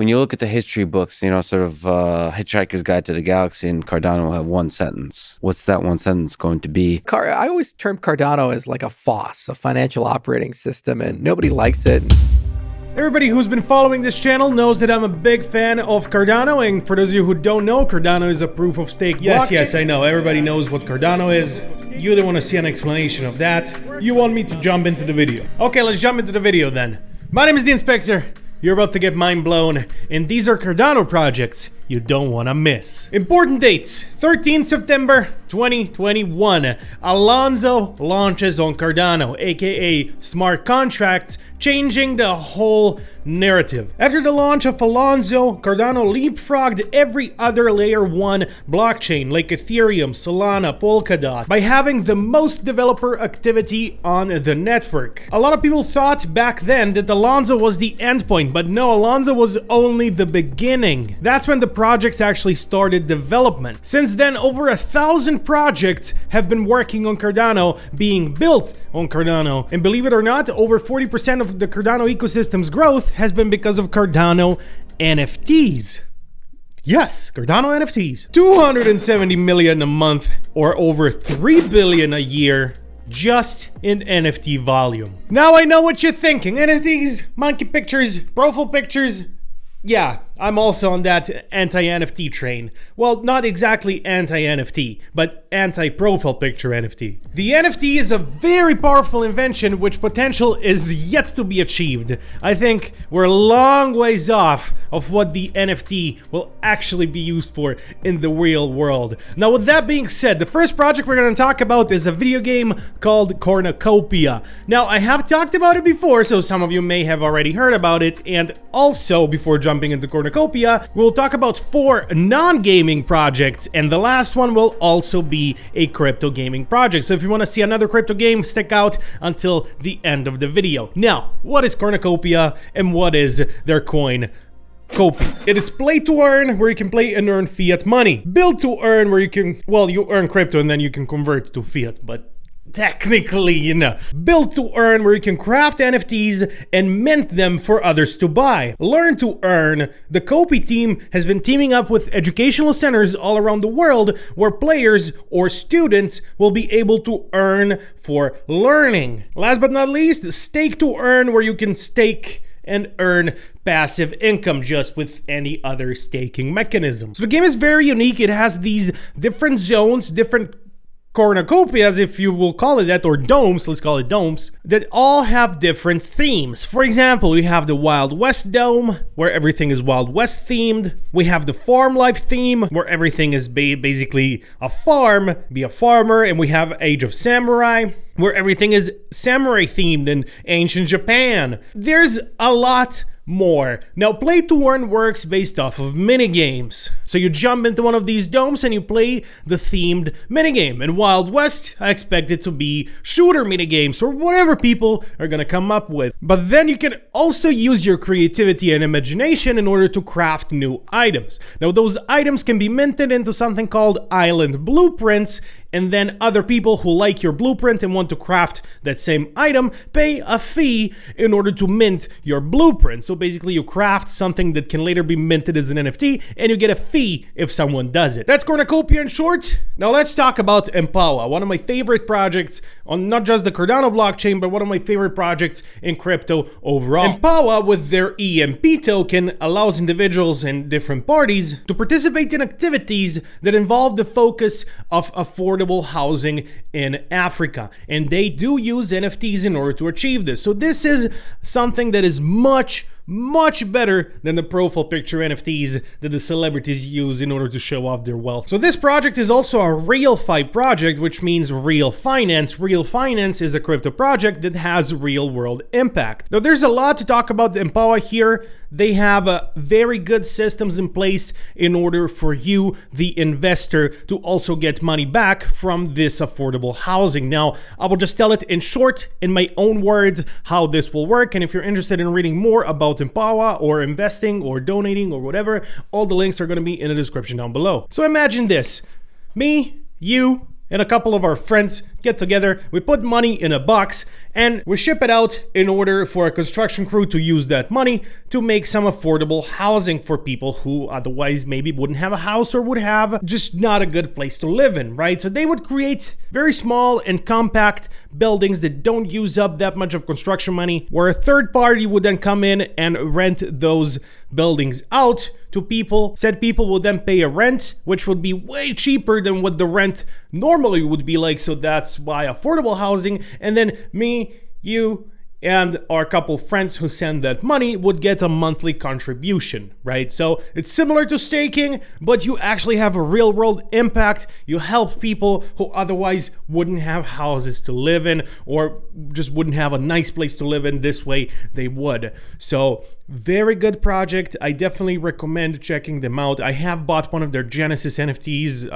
When you look at the history books, you know, sort of Hitchhiker's Guide to the Galaxy and Cardano have one sentence. What's that one sentence going to be? I always term Cardano as like a FOSS, a financial operating system, and nobody likes it. Everybody who's been following this channel knows that I'm a big fan of Cardano, and for those of you who don't know, Cardano is a proof-of-stake blockchain. Yes, I know, everybody knows what Cardano is. You don't want to see an explanation of that. You want me to jump into the video. Okay, let's jump into the video then. My name is the Inspector. You're about to get mind blown, and these are Cardano projects you don't want to miss. Important dates: 13 September 2021. Alonzo launches on Cardano, aka smart contracts, changing the whole narrative. After the launch of Alonzo, Cardano leapfrogged every other layer 1 blockchain like Ethereum, Solana, Polkadot by having the most developer activity on the network. A lot of people thought back then that Alonzo was the endpoint, but no, Alonzo was only the beginning. That's when the projects actually started development. Since then, over 1,000 projects have been working on Cardano, being built on Cardano, and believe it or not, over 40% of the Cardano ecosystem's growth has been because of Cardano NFTs. Yes, Cardano NFTs. 270 million a month, or over 3 billion a year, just in NFT volume. Now I know what you're thinking. NFTs, monkey pictures, profile pictures. Yeah, I'm also on that anti-NFT train. Well, not exactly anti-NFT, but anti-profile picture NFT. The NFT is a very powerful invention which potential is yet to be achieved. I think we're a long ways off of what the NFT will actually be used for in the real world. Now, with that being said, the first project we're going to talk about is a video game called Cornucopia. Now, I have talked about it before, so some of you may have already heard about it, and also, before jumping into Cornucopia, we'll talk about 4 non-gaming projects, and the last one will also be a crypto gaming project. So if you want to see another crypto game, stick out until the end of the video. Now, what is Cornucopia and what is their coin? COPI. It is play to earn, where you can play and earn fiat money. Build to earn, where you can, well, you earn crypto and then you can convert to fiat, but technically, you know. Build to earn, where you can craft NFTs and mint them for others to buy. Learn to earn. The COPI team has been teaming up with educational centers all around the world where players or students will be able to earn for learning. Last but not least, stake to earn, where you can stake and earn passive income just with any other staking mechanism. So the game is very unique. It has these different zones, different cornucopias, if you will call it that, or domes, let's call it domes, that all have different themes. For example, we have the Wild West dome, where everything is Wild West themed. We have the farm life theme, where everything is basically a farm, be a farmer. And we have Age of Samurai, where everything is samurai themed in ancient Japan. There's a lot more. Now, play to earn works based off of minigames. So you jump into one of these domes and you play the themed minigame. In Wild West, I expect it to be shooter minigames or whatever people are gonna come up with. But then you can also use your creativity and imagination in order to craft new items. Now, those items can be minted into something called island blueprints, and then other people who like your blueprint and want to craft that same item pay a fee in order to mint your blueprint. So basically you craft something that can later be minted as an NFT, and you get a fee if someone does it. That's Cornucopia in short. Now let's talk about EMPOWA, one of my favorite projects on not just the Cardano blockchain, but one of my favorite projects in crypto overall. EMPOWA, with their EMP token, allows individuals and different parties to participate in activities that involve the focus of affordable housing in Africa, and they do use NFTs in order to achieve this. So this is something that is much better than the profile picture NFTs that the celebrities use in order to show off their wealth. So this project is also a real-fi project, which means real finance. Real finance is a crypto project that has real-world impact. Now, there's a lot to talk about EMPOWA here. They have very good systems in place in order for you, the investor, to also get money back from this affordable housing. Now, I will just tell it in short, in my own words, how this will work. And if you're interested in reading more about EMPOWA or investing or donating or whatever, all the links are going to be in the description down below. So imagine this: me, you, and a couple of our friends get together, we put money in a box, and we ship it out in order for a construction crew to use that money to make some affordable housing for people who otherwise maybe wouldn't have a house or would have just not a good place to live in, right? So they would create very small and compact buildings that don't use up that much of construction money, where a third party would then come in and rent those buildings out to people. Said people would then pay a rent, which would be way cheaper than what the rent normally would be like. So that's why affordable housing. And then me, you, and our couple friends who send that money would get a monthly contribution, right? So it's similar to staking, but you actually have a real world impact. You help people who otherwise wouldn't have houses to live in or just wouldn't have a nice place to live in. This way they would. So very good project. I definitely recommend checking them out. I have bought one of their Genesis NFTs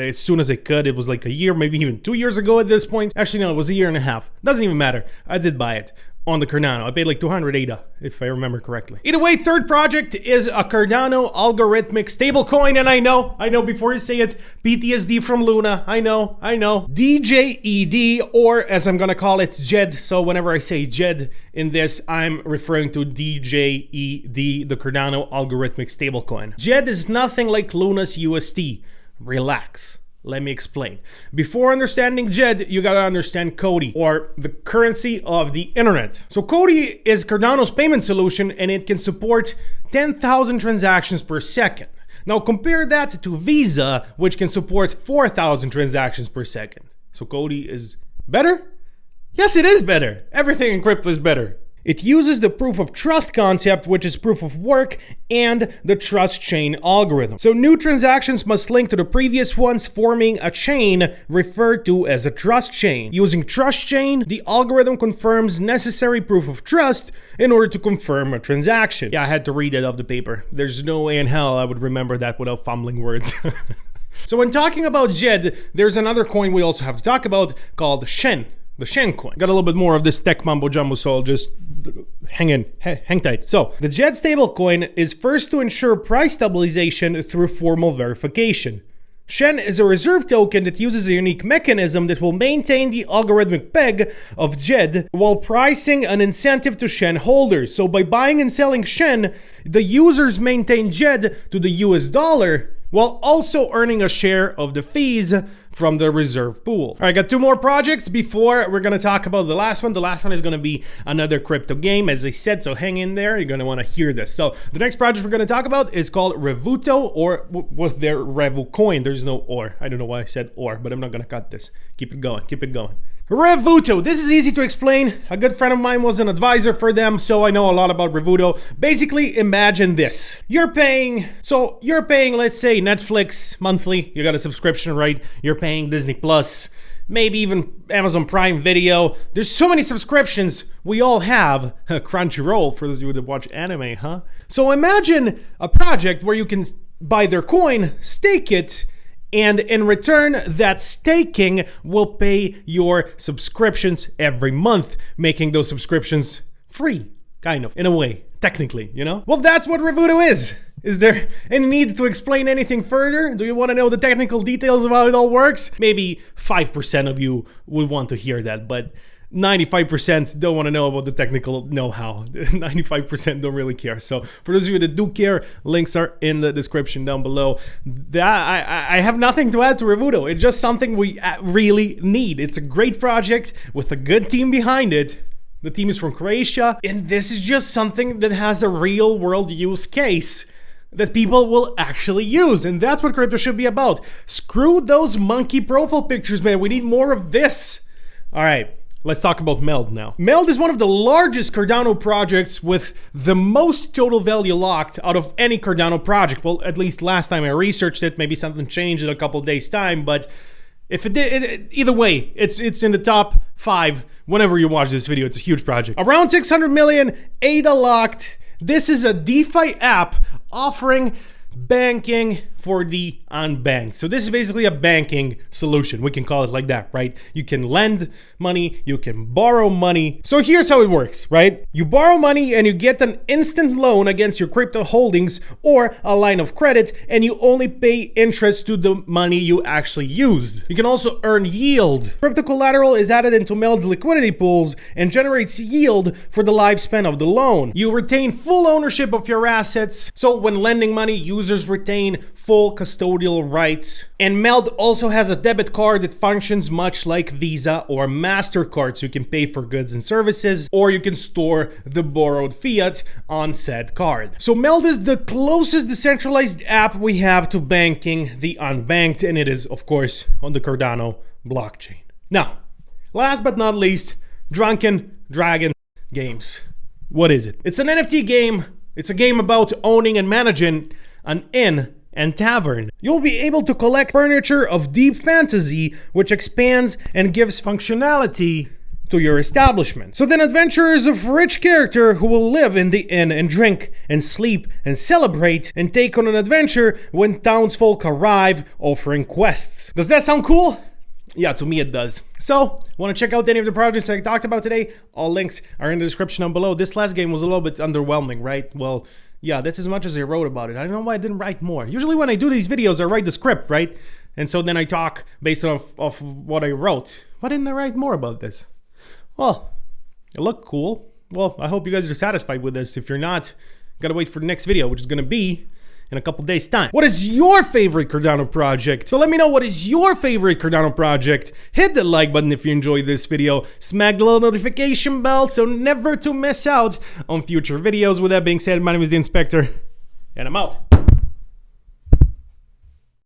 as soon as I could. It was like a year, maybe even 2 years ago at this point. Actually, no, it was a year and a half. Doesn't even matter. I did buy it on the Cardano. I paid like 200 ADA, if I remember correctly. Either way, third project is a Cardano algorithmic stablecoin, and I know before you say it, PTSD from Luna, I know. DJED, or as I'm gonna call it, JED, so whenever I say JED in this, I'm referring to DJED, the Cardano algorithmic stablecoin. JED is nothing like Luna's UST. Relax. Let me explain. Before understanding JED, you gotta understand COPI, or the currency of the internet. So COPI is Cardano's payment solution, and it can support 10,000 transactions per second. Now compare that to Visa, which can support 4,000 transactions per second. So COPI is better? Yes, it is better. Everything in crypto is better. It uses the proof of trust concept, which is proof of work, and the trust chain algorithm. So new transactions must link to the previous ones, forming a chain referred to as a trust chain. Using trust chain, the algorithm confirms necessary proof of trust in order to confirm a transaction. Yeah, I had to read it off the paper. There's no way in hell I would remember that without fumbling words. So when talking about JED, there's another coin we also have to talk about called Shen. The Shen coin. Got a little bit more of this tech mumbo jumbo, so I'll just hang tight. So the JED stablecoin is first to ensure price stabilization through formal verification. Shen is a reserve token that uses a unique mechanism that will maintain the algorithmic peg of JED while pricing an incentive to Shen holders. So by buying and selling Shen, the users maintain JED to the US dollar while also earning a share of the fees from the reserve pool. All right, I got two more projects before we're gonna talk about the last one. The last one is gonna be another crypto game, as I said, so hang in there. You're gonna wanna hear this. So the next project we're gonna talk about is called Revuto, or with their Revu coin. There's no or. I don't know why I said or, but I'm not gonna cut this. Keep it going, keep it going. Revuto, this is easy to explain. A good friend of mine was an advisor for them, so I know a lot about Revuto. Basically, imagine this. You're paying, let's say, Netflix monthly. You got a subscription, right? You're paying Disney Plus, maybe even Amazon Prime Video. There's so many subscriptions we all have. Crunchyroll, for those of you that watch anime, huh? So imagine a project where you can buy their coin, stake it, and in return, that staking will pay your subscriptions every month, making those subscriptions free, kind of, in a way, technically, you know? Well, that's what Revuto is. Is there any need to explain anything further? Do you want to know the technical details of how it all works? Maybe 5% of you would want to hear that, but 95% don't want to know about the technical know-how. 95% don't really care. So for those of you that do care, links are in the description down below. I have nothing to add to Revuto. It's just something we really need. It's a great project with a good team behind it. The team is from Croatia, and this is just something that has a real world use case that people will actually use, and that's what crypto should be about. Screw those monkey profile pictures, man. We need more of this. All right. Let's talk about MELD now. MELD is one of the largest Cardano projects with the most total value locked out of any Cardano project. Well, at least last time I researched it, maybe something changed in a couple days time, but if it did, either way, it's in the top 5 whenever you watch this video. It's a huge project. Around 600 million ADA locked. This is a DeFi app offering banking for the unbanked. So this is basically a banking solution. We can call it like that, right? You can lend money, you can borrow money. So here's how it works, right? You borrow money and you get an instant loan against your crypto holdings or a line of credit, and you only pay interest to the money you actually used. You can also earn yield. Crypto collateral is added into MELD's liquidity pools and generates yield for the lifespan of the loan. You retain full ownership of your assets. So when lending money, users retain full custodial rights. And MELD also has a debit card that functions much like Visa or MasterCard, so you can pay for goods and services, or you can store the borrowed fiat on said card. So MELD is the closest decentralized app we have to banking the unbanked, and it is, of course, on the Cardano blockchain. Now, last but not least, Drunken Dragon Games. What is it? It's an NFT game. It's a game about owning and managing an inn and tavern. You'll be able to collect furniture of deep fantasy, which expands and gives functionality to your establishment. So then adventurers of rich character who will live in the inn and drink and sleep and celebrate and take on an adventure when townsfolk arrive offering quests. Does that sound cool? Yeah, to me it does. So, want to check out any of the projects I talked about today? All links are in the description down below. This last game was a little bit underwhelming, right? Well, yeah, that's as much as I wrote about it. I don't know why I didn't write more. Usually when I do these videos, I write the script, right? And so then I talk based off what I wrote. Why didn't I write more about this? Well, it looked cool. Well, I hope you guys are satisfied with this. If you're not, gotta wait for the next video, which is gonna be in a couple days' time. What is your favorite Cardano project? So let me know what is your favorite Cardano project. Hit the like button if you enjoyed this video. Smack the little notification bell so never to miss out on future videos. With that being said, my name is the Inspector, and I'm out.